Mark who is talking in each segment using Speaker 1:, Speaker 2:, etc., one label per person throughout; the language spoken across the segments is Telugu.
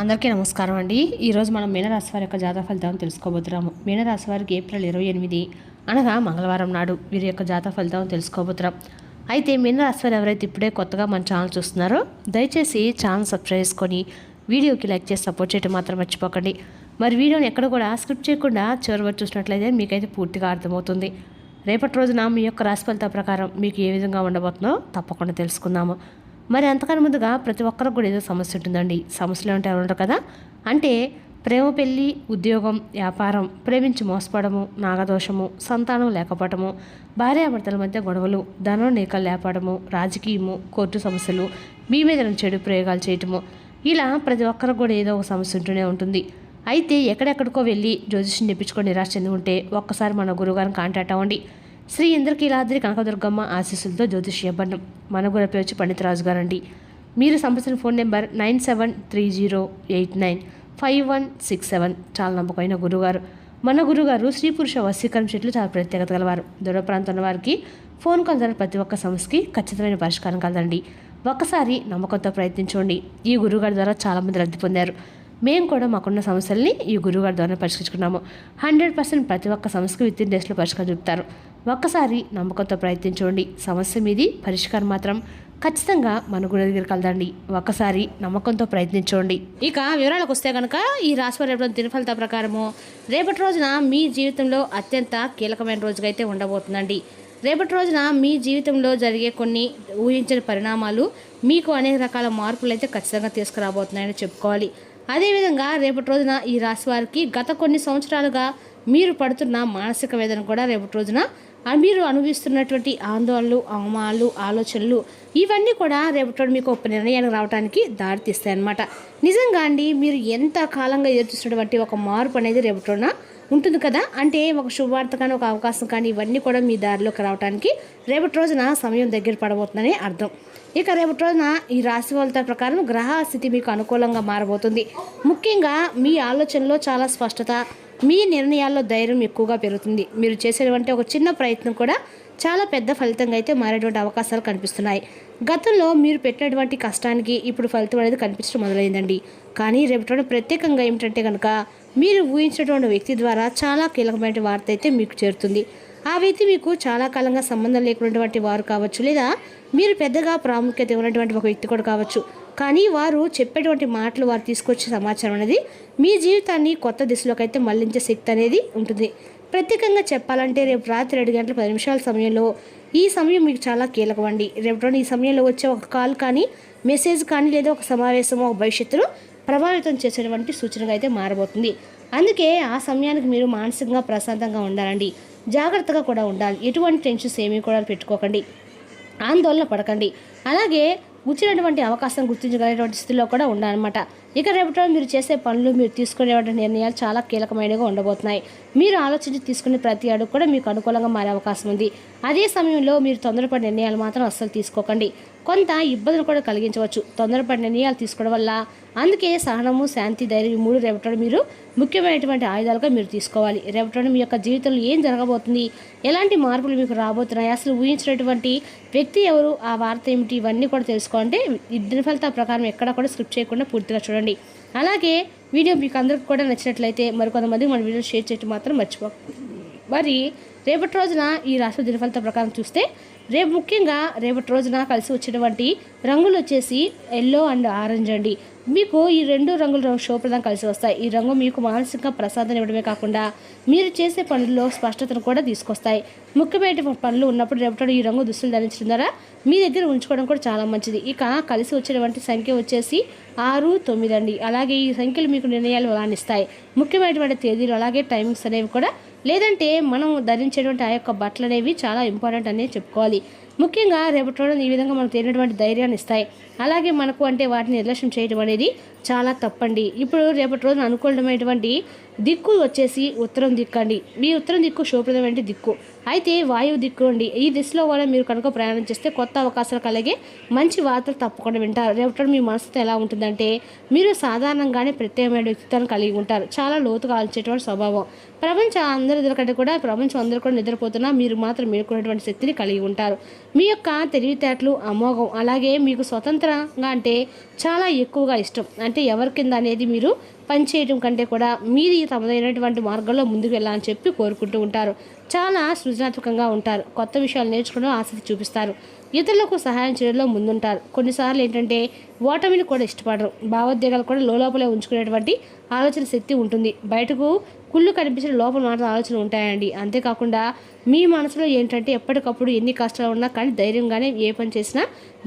Speaker 1: అందరికీ నమస్కారం అండి. ఈరోజు మనం మీనరాశి వారి యొక్క జాతక ఫలితాలను తెలుసుకోబోతున్నాము. మీనరాశి వారికి ఏప్రిల్ 28 అనగా మంగళవారం నాడు వీరి యొక్క జాతక ఫలితాలను తెలుసుకోబోతున్నాం. అయితే మీనరాశి వారు ఎవరైతే ఇప్పుడే కొత్తగా మన ఛానల్ చూస్తున్నారో దయచేసి ఛానల్ సబ్స్క్రైబ్ చేసుకొని వీడియోకి లైక్ చేసి సపోర్ట్ చేయడం మాత్రం మర్చిపోకండి. మరి వీడియోని ఎక్కడ కూడా స్కిప్ చేయకుండా చివరి వరకు చూసినట్లయితే మీకైతే పూర్తిగా అర్థమవుతుంది. రేపటి రోజున మీ యొక్క రాశి ఫలితాల ప్రకారం మీకు ఏ విధంగా ఉండబోతుందో తప్పకుండా తెలుసుకుందాము. మరి అంతకన్నా ముందుగా ప్రతి ఒక్కరికి కూడా ఏదో సమస్య ఉంటుందండి. సమస్యలు అంటే ఎవరు ఉంటారు కదా, అంటే ప్రేమ, పెళ్ళి, ఉద్యోగం, వ్యాపారం, ప్రేమించి మోసపడము, నాగదోషము, సంతానం లేకపోవటము, భార్యాభర్తల మధ్య గొడవలు, ధనం నీకలు లేపడము, రాజకీయము, కోర్టు సమస్యలు, మీ మీద చెడు ప్రయోగాలు చేయటము, ఇలా ప్రతి ఒక్కరికి కూడా ఏదో ఒక సమస్య ఉంటూనే ఉంటుంది. అయితే ఎక్కడెక్కడికో వెళ్ళి జ్యోతిష్యం చెప్పించుకొని నిరాశ చెంది ఉంటే ఒక్కసారి మన గురువుగారిని కాంటాక్ట్ అవ్వండి. శ్రీ ఇంద్రకీలాద్రి కనకదుర్గమ్మ ఆశీస్సులతో జ్యోతిష్యబంధం మన గురి పేరు పండితరాజు గారండి. మీరు సంప్రదించిన ఫోన్ నెంబర్ 9730895167. చాలా నమ్మకమైన గురుగారు. మన గురుగారు స్త్రీ పురుష వశీకరణ చెట్లు చాలా ప్రత్యేకత గలవారు. దూర ప్రాంతం ఉన్న వారికి ఫోన్ కాల్ ద్వారా ప్రతి ఒక్క సమస్యకి ఖచ్చితమైన పరిష్కారం కలదండి. ఒక్కసారి నమ్మకంతో ప్రయత్నించండి. ఈ గురుగారి ద్వారా చాలామంది లబ్ధి పొందారు. మేము కూడా మాకున్న సమస్యల్ని ఈ గురువుగారి ద్వారా పరిష్కరించుకున్నాము. 100% ప్రతి ఒక్క సమస్యకు విత్ ఇన్ డేస్లో పరిష్కారం చెప్తారు. ఒక్కసారి నమ్మకంతో ప్రయత్నించండి. సమస్య మీది పరిష్కారం మాత్రం ఖచ్చితంగా మన గురి దగ్గర కలదండి. ఒక్కసారి నమ్మకంతో ప్రయత్నించండి. ఇక వివరాలకు వస్తే కనుక ఈ రాశివారి దినఫలిత ప్రకారము రేపటి రోజున మీ జీవితంలో అత్యంత కీలకమైన రోజుగా అయితే ఉండబోతుందండి. రేపటి రోజున మీ జీవితంలో జరిగే కొన్ని ఊహించిన పరిణామాలు మీకు అనేక రకాల మార్పులు అయితే ఖచ్చితంగా తీసుకురాబోతున్నాయని చెప్పుకోవాలి. అదేవిధంగా రేపటి రోజున ఈ రాశి వారికి గత కొన్ని సంవత్సరాలుగా మీరు పడుతున్న మానసిక వేదన కూడా రేపటి రోజున మీరు అనుభవిస్తున్నటువంటి ఆందోళనలు, అవమానాలు, ఆలోచనలు ఇవన్నీ కూడా రేపటి రోజు మీకు ఒక నిర్ణయానికి రావడానికి దారితీస్తాయి అన్నమాట. నిజంగా అండి, మీరు ఎంత కాలంగా ఎదురుచూస్తున్నటువంటి ఒక మార్పు అనేది రేపటి రోజున ఉంటుంది కదా, అంటే ఒక శుభవార్త కానీ ఒక అవకాశం కానీ ఇవన్నీ కూడా మీ దారిలోకి రావడానికి రేపటి రోజున సమయం దగ్గర పడబోతుందని అర్థం. ఇక రేపటి రోజున ఈ రాశి ఫలితాల ప్రకారం గ్రహ స్థితి మీకు అనుకూలంగా మారబోతుంది. ముఖ్యంగా మీ ఆలోచనలో చాలా స్పష్టత, మీ నిర్ణయాల్లో ధైర్యం ఎక్కువగా పెరుగుతుంది. మీరు చేసేటువంటి ఒక చిన్న ప్రయత్నం కూడా చాలా పెద్ద ఫలితంగా అయితే మారేటువంటి అవకాశాలు కనిపిస్తున్నాయి. గతంలో మీరు పెట్టినటువంటి కష్టానికి ఇప్పుడు ఫలితం అనేది కనిపించడం మొదలైందండి. కానీ రేపటి ప్రత్యేకంగా ఏమిటంటే కనుక మీరు ఊహించినటువంటి వ్యక్తి ద్వారా చాలా కీలకమైన వార్త అయితే మీకు చేరుతుంది. ఆ వ్యక్తి మీకు చాలా కాలంగా సంబంధం లేకున్నటువంటి వారు కావచ్చు, లేదా మీరు పెద్దగా ప్రాముఖ్యత ఇవ్వనటువంటి ఒక వ్యక్తి కూడా కావచ్చు. కానీ వారు చెప్పేటువంటి మాటలు, వారు తీసుకొచ్చే సమాచారం అనేది మీ జీవితాన్ని కొత్త దిశలోకి అయితే మళ్లించే శక్తి అనేది ఉంటుంది. ప్రత్యేకంగా చెప్పాలంటే రేపు రాత్రి 7:10 సమయంలో ఈ సమయం మీకు చాలా కీలకమండి. రేపు ఈ సమయంలో వచ్చే ఒక కాల్ కానీ, మెసేజ్ కానీ, లేదా ఒక సమావేశమో ఒక భవిష్యత్తులో ప్రభావితం చేసేటువంటి సూచనగా అయితే మారబోతుంది. అందుకే ఆ సమయానికి మీరు మానసికంగా ప్రశాంతంగా ఉండాలండి. జాగ్రత్తగా కూడా ఉండాలి. ఎటువంటి టెన్షన్స్ ఏమీ కూడా పెట్టుకోకండి, ఆందోళన పడకండి. అలాగే వచ్చినటువంటి అవకాశం గుర్తించగలిగినటువంటి స్థితిలో కూడా ఉండాలన్నమాట. ఇక రేపటి మీరు చేసే పనులు, మీరు తీసుకునేటువంటి నిర్ణయాలు చాలా కీలకమైనవిగా ఉండబోతున్నాయి. మీరు ఆలోచించి తీసుకునే ప్రతి అడుగు కూడా మీకు అనుకూలంగా మారే అవకాశం ఉంది. అదే సమయంలో మీరు తొందరపడి నిర్ణయాలు మాత్రం అస్సలు తీసుకోకండి. కొంత ఇబ్బందులు కూడా కలిగించవచ్చు తొందరపడి నిర్ణయాలు తీసుకోవడం వల్ల. అందుకే సహనము, శాంతి, ధైర్యం 3 రేపటి మీరు ముఖ్యమైనటువంటి ఆయుధాలుగా మీరు తీసుకోవాలి. రేపటి మీ యొక్క జీవితంలో ఏం జరగబోతుంది, ఎలాంటి మార్పులు మీకు రాబోతున్నాయి, అసలు ఊహించినటువంటి వ్యక్తి ఎవరు, ఆ వార్త ఏమిటి, ఇవన్నీ కూడా తెలుసుకోవాలంటే దిన ఫలితాల ప్రకారం ఎక్కడ కూడా స్క్రిప్ట్ చేయకుండా పూర్తిగా చూడండి. అలాగే వీడియో మీకు అందరికీ కూడా నచ్చినట్లయితే మరికొంతమందికి మన వీడియో షేర్ చేయడం మాత్రం మర్చిపోకండి. మరి రేపటి రోజున ఈ రాశి దినఫలిత ప్రకారం చూస్తే ముఖ్యంగా రేపటి రోజున కలిసి వచ్చేటువంటి రంగులు వచ్చేసి ఎల్లో అండ్ ఆరెంజ్ అండి. మీకు ఈ 2 రంగులు శుభప్రదం కలిసి వస్తాయి. ఈ రంగు మీకు మానసిక ప్రసాదం ఇవ్వడమే కాకుండా మీరు చేసే పనుల్లో స్పష్టతను కూడా తీసుకొస్తాయి. ముఖ్యమైన పనులు ఉన్నప్పుడు రేపటి ఈ రంగు దుస్తులు ధరించడం ద్వారా మీ దగ్గర ఉంచుకోవడం కూడా చాలా మంచిది. ఇక కలిసి వచ్చేటువంటి సంఖ్య వచ్చేసి 6, 9 అండి. అలాగే ఈ సంఖ్యలు మీకు నిర్ణయాలు అలానిస్తాయి. ముఖ్యమైనటువంటి తేదీలు అలాగే టైమింగ్స్ అనేవి కూడా, లేదంటే మనం ధరించేటువంటి ఆ యొక్క బట్టలు అనేవి చాలా ఇంపార్టెంట్ అనేది చెప్పుకోవాలి. ముఖ్యంగా రేపటి రోజున ఈ విధంగా మనకు తేలినటువంటి ధైర్యాన్ని ఇస్తాయి. అలాగే మనకు అంటే వాటిని నిర్లక్ష్యం చేయడం అనేది చాలా తప్పండి. ఇప్పుడు రేపటి రోజున అనుకూలమైనటువంటి దిక్కు వచ్చేసి ఉత్తరం దిక్కు అండి. మీ ఉత్తరం దిక్కు శుభప్రదమైన దిక్కు. అయితే వాయువు దిక్కు అండి. ఈ దిశలో కూడా మీరు కనుక ప్రయాణం చేస్తే కొత్త అవకాశాలు కలిగే మంచి వార్తలు తప్పకుండా వింటారు. రేపటి మీ మనసుతో ఎలా ఉంటుందంటే మీరు సాధారణంగానే ప్రత్యేకమైన వ్యక్తిత్వాన్ని కలిగి ఉంటారు. చాలా లోతుగా ఆలోచించేటువంటి స్వభావం. ప్రపంచం అందరికంటే కూడా ప్రపంచం అందరూ కూడా నిద్రపోతున్నా మీరు మాత్రం మేలుకునేటువంటి శక్తిని కలిగి ఉంటారు. మీ యొక్క తెలివితేటలు అమోఘం. అలాగే మీకు స్వతంత్ర స్వతంత్రంగా అంటే చాలా ఎక్కువగా ఇష్టం. అంటే ఎవరి కింద అనేది మీరు పనిచేయడం కంటే కూడా మీది తమదైనటువంటి మార్గంలో ముందుకు వెళ్ళాలని చెప్పి కోరుకుంటూ ఉంటారు. చాలా సృజనాత్మకంగా ఉంటారు. కొత్త విషయాలు నేర్చుకోవడం ఆసక్తి చూపిస్తారు. ఇతరులకు సహాయం చేయడంలో ముందుంటారు. కొన్నిసార్లు ఏంటంటే ఓటమిని కూడా ఇష్టపడరు. భావోద్వేగాలు కూడా లోపలే ఉంచుకునేటువంటి ఆలోచన శక్తి ఉంటుంది. బయటకు కుళ్ళు కనిపించిన లోపల మాత్రం ఆలోచనలు ఉంటాయండి. అంతేకాకుండా మీ మనసులో ఏంటంటే ఎప్పటికప్పుడు ఎన్ని కష్టాలు ఉన్నా కానీ ధైర్యంగానే ఏ పని చేసినా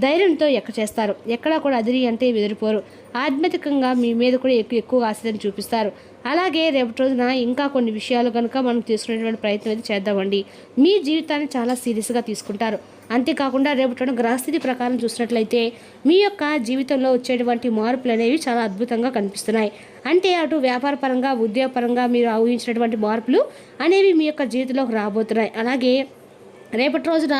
Speaker 1: ధైర్యంతో చేస్తారు. ఎక్కడా కూడా అదిరి అంటే బెదిరిపోరు. ఆధ్యాత్మికంగా మీ మీద కూడా ఎక్కువగా ఆసక్తిని చూపిస్తారు. అలాగే రేపటి రోజున ఇంకా కొన్ని విషయాలు కనుక మనం తీసుకునేటువంటి ప్రయత్నం అయితే చేద్దామండి. మీ జీవితాన్ని చాలా సీరియస్గా తీసుకుంటారు. అంతేకాకుండా రేపటి గ్రహస్థితి ప్రకారం చూసినట్లయితే మీ యొక్క జీవితంలో వచ్చేటువంటి మార్పులు అనేవి చాలా అద్భుతంగా కనిపిస్తున్నాయి. అంటే అటు వ్యాపారపరంగా ఉద్యోగపరంగా మీరు ఊహించినటువంటి మార్పులు అనేవి మీ యొక్క జీవితంలోకి రాబోతున్నాయి. అలాగే రేపటి రోజున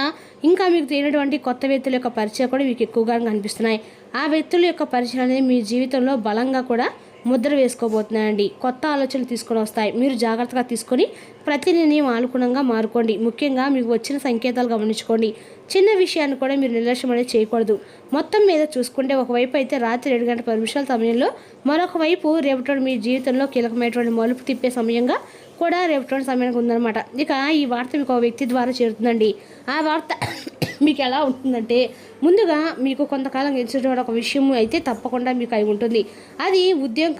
Speaker 1: ఇంకా మీకు తెలియనటువంటి కొత్త వ్యక్తుల యొక్క పరిచయం కూడా మీకు ఎక్కువగా కనిపిస్తున్నాయి. ఆ వ్యక్తుల యొక్క పరిచయం అనేది మీ జీవితంలో బలంగా కూడా ముద్ర వేసుకోబోతున్నాయండి. కొత్త ఆలోచనలు తీసుకొని వస్తాయి. మీరు జాగ్రత్తగా తీసుకొని ప్రతి నిర్ణయం అనుగుణంగా మారుకోండి. ముఖ్యంగా మీకు వచ్చిన సంకేతాలు గమనించుకోండి. చిన్న విషయాన్ని కూడా మీరు నిర్లక్ష్యం అనేది చేయకూడదు. మొత్తం మీద చూసుకుంటే ఒకవైపు అయితే రాత్రి 7 గంటల 10 నిమిషాల సమయంలో, మరొక వైపు రేపటి మీ జీవితంలో కీలకమైనటువంటి మలుపు తిప్పే సమయంగా కూడా రేపటి సమయానికి ఉందన్నమాట. ఇక ఈ వార్త మీకు ఒక వ్యక్తి ద్వారా చేరుతుందండి. ఆ వార్త మీకు ఎలా ఉంటుందంటే, ముందుగా మీకు కొంతకాలం గెలిచినటువంటి ఒక విషయం అయితే తప్పకుండా మీకు అయి ఉంటుంది. అది ఉద్యోగం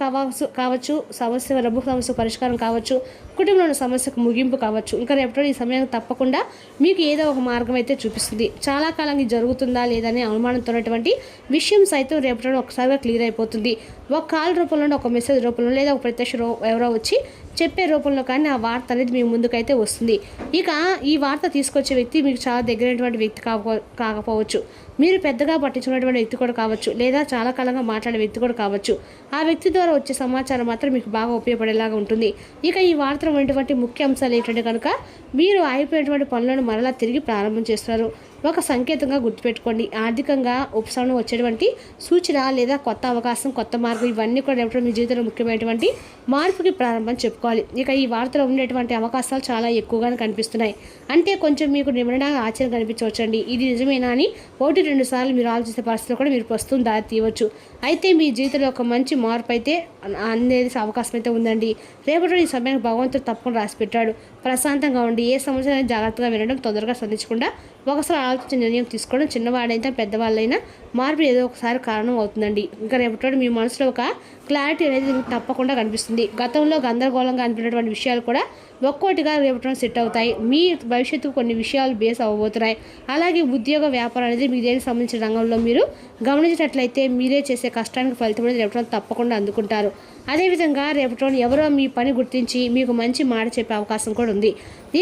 Speaker 1: కావచ్చు, సమస్య డబ్బు సమస్య పరిష్కారం కావచ్చు, కుటుంబంలోని సమస్యకు ముగింపు కావచ్చు. ఇంకా రేపటి ఈ సమయానికి తప్పకుండా మీకు ఏదో ఒక మార్గం అయితే చూపిస్తుంది. చాలా కాలం ఇది జరుగుతుందా లేదనే అనుమానంతో ఉన్నటువంటి విషయం సైతం రేపటి ఒకసారిగా క్లియర్ అయిపోతుంది. ఒక కాల్ రూపంలో, ఒక మెసేజ్ రూపంలో, లేదా ఒక ప్రత్యక్ష ఎవరో వచ్చి చెప్పే రూపంలో కానీ ఆ వార్త అనేది మీ ముందుకైతే వస్తుంది. ఇక ఈ వార్త తీసుకొచ్చే వ్యక్తి మీకు చాలా దగ్గరైనటువంటి వ్యక్తి కాకపోవచ్చు. మీరు పెద్దగా పట్టించుకున్నటువంటి వ్యక్తి కూడా కావచ్చు, లేదా చాలా కాలంగా మాట్లాడే వ్యక్తి కూడా కావచ్చు. ఆ వ్యక్తి ద్వారా వచ్చే సమాచారం మాత్రం మీకు బాగా ఉపయోగపడేలాగా ఉంటుంది. ఇక ఈ వార్తలో ఉన్నటువంటి ముఖ్య అంశాలు ఏంటంటే కనుక, మీరు ఆగిపోయినటువంటి పనులను మరలా తిరిగి ప్రారంభం చేస్తున్నారు. ఒక సంకేతంగా గుర్తుపెట్టుకోండి. ఆర్థికంగా ఉపశమనం వచ్చేటువంటి సూచన, లేదా కొత్త అవకాశం, కొత్త మార్గం, ఇవన్నీ కూడా రేపటి మీ జీవితంలో ముఖ్యమైనటువంటి మార్పుకి ప్రారంభం చెప్పుకోవాలి. ఇక ఈ వార్తలో ఉండేటువంటి అవకాశాలు చాలా ఎక్కువగానే కనిపిస్తున్నాయి. అంటే కొంచెం మీకు నిమిషంగా ఆశ్చర్యం కనిపించవచ్చండి. ఇది నిజమేనా అని 1-2 సార్లు మీరు ఆలోచిస్తే పరిస్థితిలో కూడా మీరు ప్రస్తుతం దారి తీయవచ్చు. అయితే మీ జీవితంలో ఒక మంచి మార్పు అయితే అనేది అవకాశం అయితే ఉందండి. రేపటి ఈ సమయానికి భగవంతుడు తప్పకుండా రాసి పెట్టాడు. ప్రశాంతంగా ఉండి ఏ సమస్య జాగ్రత్తగా వినడం, తొందరగా స్పందించకుండా ఒకసారి ఆలోచించి నిర్ణయం తీసుకోవడం, చిన్నవాడైతే పెద్దవాళ్ళైనా మార్పు ఏదో ఒకసారి కారణం అవుతుందండి. ఇంకా రేపటి మీ మనసులో ఒక క్లారిటీ అనేది తప్పకుండా కనిపిస్తుంది. గతంలో గందరగోళంగా అనిపినటువంటి విషయాలు కూడా ఒక్కోటిగా రేపటి సెట్ అవుతాయి. మీ భవిష్యత్తుకు కొన్ని విషయాలు బేస్ అవ్వబోతున్నాయి. అలాగే ఉద్యోగ వ్యాపారం అనేది మీకు దేనికి సంబంధించిన రంగంలో మీరు గమనించినట్లయితే మీరే చేసే కష్టానికి ఫలితం అనేది రేపటి తప్పకుండా అందుకుంటారు. అదేవిధంగా రేపటి ఎవరో మీ పని గుర్తించి మీకు మంచి మాట చెప్పే అవకాశం కూడా ఉంది.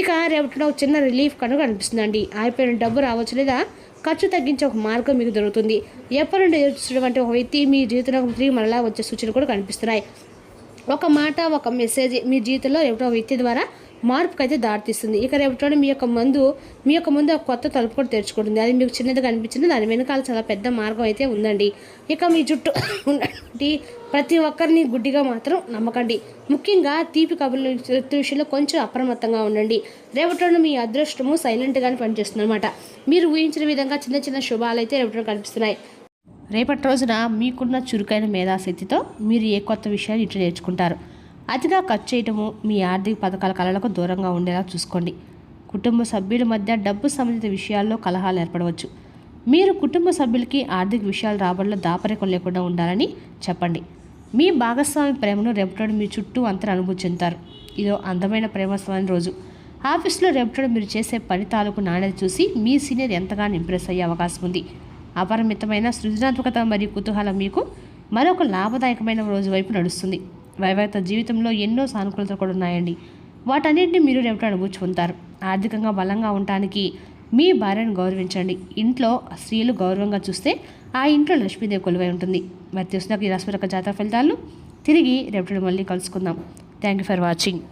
Speaker 1: ఇక రేపటి ఒక చిన్న రిలీఫ్ కనుక అనిపిస్తుందండి. అయిపోయిన డబ్బు రావచ్చు, లేదా ఖర్చు తగ్గించే ఒక మార్గం మీకు దొరుకుతుంది. ఎప్పటి నుండి ఎదుర్కొన్నటువంటి ఒక వ్యక్తి మీ జీవితంలో తిరిగి మరలా వచ్చే సూచనలు కూడా కనిపిస్తున్నాయి. ఒక మాట, ఒక మెసేజ్ మీ జీవితంలో రేపటి ఒక వ్యక్తి ద్వారా మార్పుకి అయితే దారితీస్తుంది. ఇక రేపటి మీ యొక్క ముందు ఒక కొత్త తలుపు కూడా తెరుచుకుంటుంది. అది మీకు చిన్నదిగా అనిపించింది, దాని వెనకాల చాలా పెద్ద మార్గం అయితే ఉందండి. ఇక మీ చుట్టూ ఉన్నటువంటి ప్రతి ఒక్కరిని గుడ్డిగా మాత్రం నమ్మకండి. ముఖ్యంగా తీపి కబుర్ల విషయంలో కొంచెం అప్రమత్తంగా ఉండండి. రేపటి మీ అదృష్టము సైలెంట్గానే పనిచేస్తుంది అనమాట. మీరు ఊహించిన విధంగా చిన్న చిన్న శుభాలు అయితే రేపటి కనిపిస్తున్నాయి. రేపటి రోజున మీకున్న చురుకైన మేధాశక్తితో మీరు ఏ కొత్త విషయాలు ఇంట్లో నేర్చుకుంటారు. అతిగా ఖర్చు చేయటము, మీ ఆర్థిక పథకాల కళలకు దూరంగా ఉండేలా చూసుకోండి. కుటుంబ సభ్యుల మధ్య డబ్బు సంబంధిత విషయాల్లో కలహాలు ఏర్పడవచ్చు. మీరు కుటుంబ సభ్యులకి ఆర్థిక విషయాలు రాబడిలో దాపరికం లేకుండా ఉండాలని చెప్పండి. మీ భాగస్వామి ప్రేమను రేపటి మీ చుట్టూ అంతా అనుభూతి చెందుతారు. ఇదో అందమైన ప్రేమస్వామి రోజు. ఆఫీస్లో రేపటి మీరు చేసే పని తాలూకు నాణ్యత చూసి మీ సీనియర్ ఎంతగానో ఇంప్రెస్ అయ్యే అవకాశం ఉంది. అపరిమితమైన సృజనాత్మకత మరియు కుతూహలం మీకు మరొక లాభదాయకమైన రోజు వైపు నడుస్తుంది. వైవాహిక జీవితంలో ఎన్నో సానుకూలతలు కూడా ఉన్నాయండి. వాటన్నింటినీ మీరు రేపటి అనుభూతి పొందుతారు. ఆర్థికంగా బలంగా ఉండటానికి మీ భార్యను గౌరవించండి. ఇంట్లో స్త్రీలు గౌరవంగా చూస్తే ఆ ఇంట్లో లక్ష్మీదేవి కొలువై ఉంటుంది. మరి తెలుసుకున్న ఈ రాశి జాతక ఫలితాలు తిరిగి రేపటి మళ్ళీ కలుసుకుందాం. Thank you for watching.